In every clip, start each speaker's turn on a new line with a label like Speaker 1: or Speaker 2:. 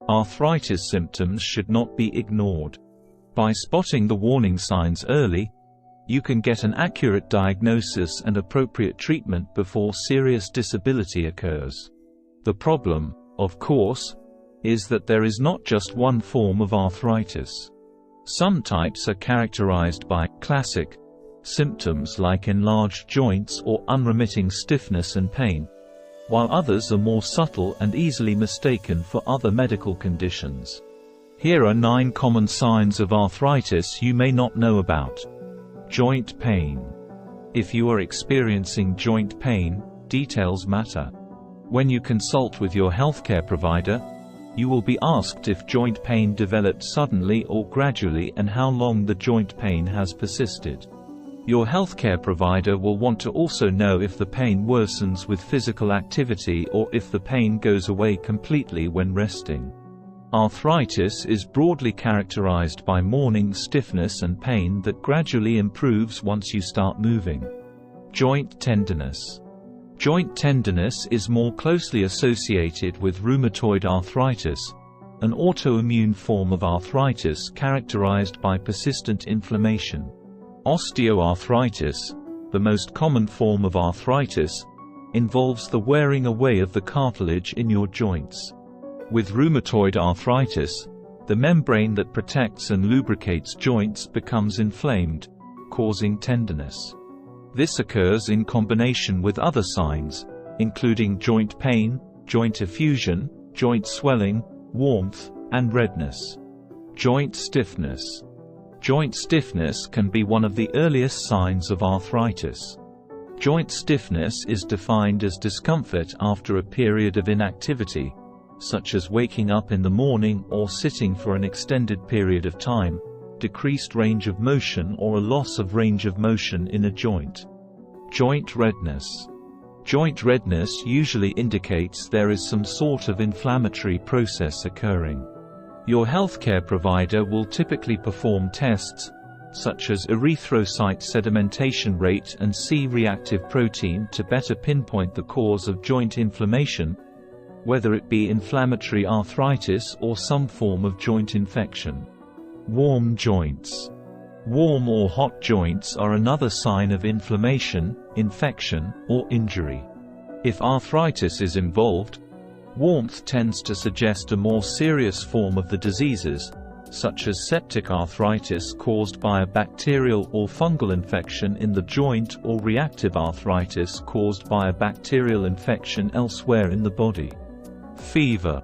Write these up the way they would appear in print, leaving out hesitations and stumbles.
Speaker 1: Arthritis symptoms should not be ignored. By spotting the warning signs early, you can get an accurate diagnosis and appropriate treatment before serious disability occurs. The problem, of course, is that there is not just one form of arthritis. Some types are characterized by classic symptoms like enlarged joints or unremitting stiffness and pain, while others are more subtle and easily mistaken for other medical conditions. Here are 9 common signs of arthritis you may not know about. Joint pain. If you are experiencing joint pain, details matter. When you consult with your healthcare provider, you will be asked if joint pain developed suddenly or gradually and how long the joint pain has persisted. Your healthcare provider will want to also know if the pain worsens with physical activity or if the pain goes away completely when resting. Arthritis is broadly characterized by morning stiffness and pain that gradually improves once you start moving. Joint tenderness. Joint tenderness is more closely associated with rheumatoid arthritis, an autoimmune form of arthritis characterized by persistent inflammation. Osteoarthritis, the most common form of arthritis, involves the wearing away of the cartilage in your joints. With rheumatoid arthritis, the membrane that protects and lubricates joints becomes inflamed, causing tenderness. This occurs in combination with other signs, including joint pain, joint effusion, joint swelling, warmth, and redness. Joint stiffness. Joint stiffness can be one of the earliest signs of arthritis. Joint stiffness is defined as discomfort after a period of inactivity, such as waking up in the morning or sitting for an extended period of time, decreased range of motion or a loss of range of motion in a joint. Joint redness. Joint redness usually indicates there is some sort of inflammatory process occurring. Your healthcare provider will typically perform tests, such as erythrocyte sedimentation rate and C-reactive protein to better pinpoint the cause of joint inflammation, whether it be inflammatory arthritis or some form of joint infection. Warm joints. Warm or hot joints are another sign of inflammation, infection, or injury. If arthritis is involved, warmth tends to suggest a more serious form of the diseases, such as septic arthritis caused by a bacterial or fungal infection in the joint or reactive arthritis caused by a bacterial infection elsewhere in the body. Fever.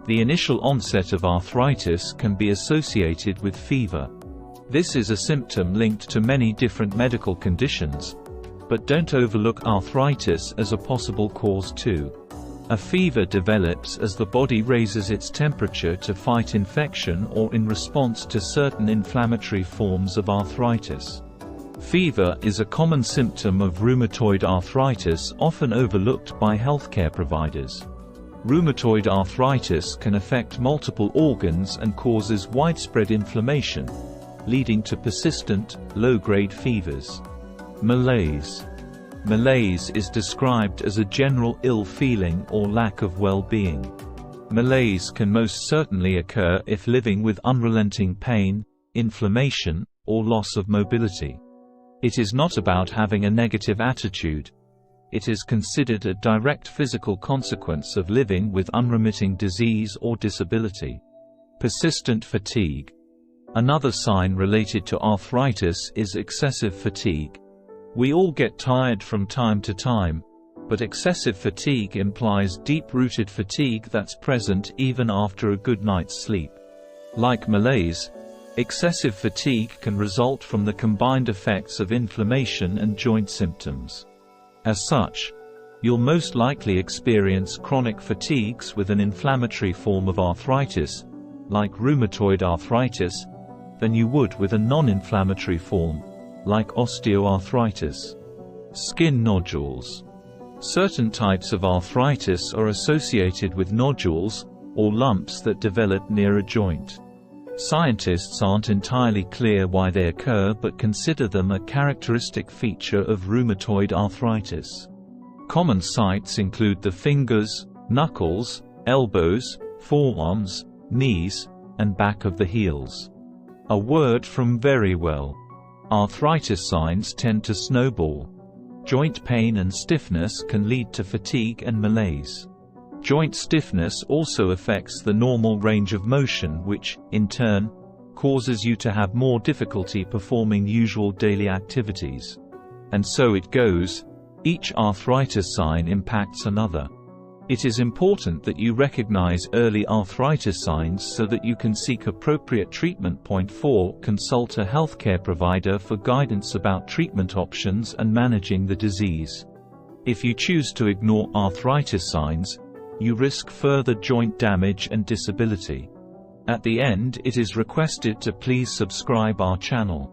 Speaker 1: The initial onset of arthritis can be associated with fever. This is a symptom linked to many different medical conditions, but don't overlook arthritis as a possible cause too. A fever develops as the body raises its temperature to fight infection or in response to certain inflammatory forms of arthritis. Fever is a common symptom of rheumatoid arthritis, often overlooked by healthcare providers. Rheumatoid arthritis can affect multiple organs and causes widespread inflammation, leading to persistent, low-grade fevers. Malaise. Malaise is described as a general ill feeling or lack of well-being. Malaise can most certainly occur if living with unrelenting pain, inflammation, or loss of mobility. It is not about having a negative attitude. It is considered a direct physical consequence of living with unremitting disease or disability. Persistent fatigue. Another sign related to arthritis is excessive fatigue. We all get tired from time to time, but excessive fatigue implies deep-rooted fatigue that's present even after a good night's sleep. Like malaise, excessive fatigue can result from the combined effects of inflammation and joint symptoms. As such, you'll most likely experience chronic fatigues with an inflammatory form of arthritis, like rheumatoid arthritis, than you would with a non-inflammatory form, like osteoarthritis. Skin nodules. Certain types of arthritis are associated with nodules, or lumps that develop near a joint. Scientists aren't entirely clear why they occur but consider them a characteristic feature of rheumatoid arthritis. Common sites include the fingers, knuckles, elbows, forearms, knees, and back of the heels. A word from Very Well. Arthritis signs tend to snowball. Joint pain and stiffness can lead to fatigue and malaise. Joint stiffness also affects the normal range of motion, which, in turn, causes you to have more difficulty performing usual daily activities. And so it goes, each arthritis sign impacts another. It is important that you recognize early arthritis signs so that you can seek appropriate treatment. Point 4. Consult a healthcare provider for guidance about treatment options and managing the disease. If you choose to ignore arthritis signs, you risk further joint damage and disability. At the end, it is requested to please subscribe our channel.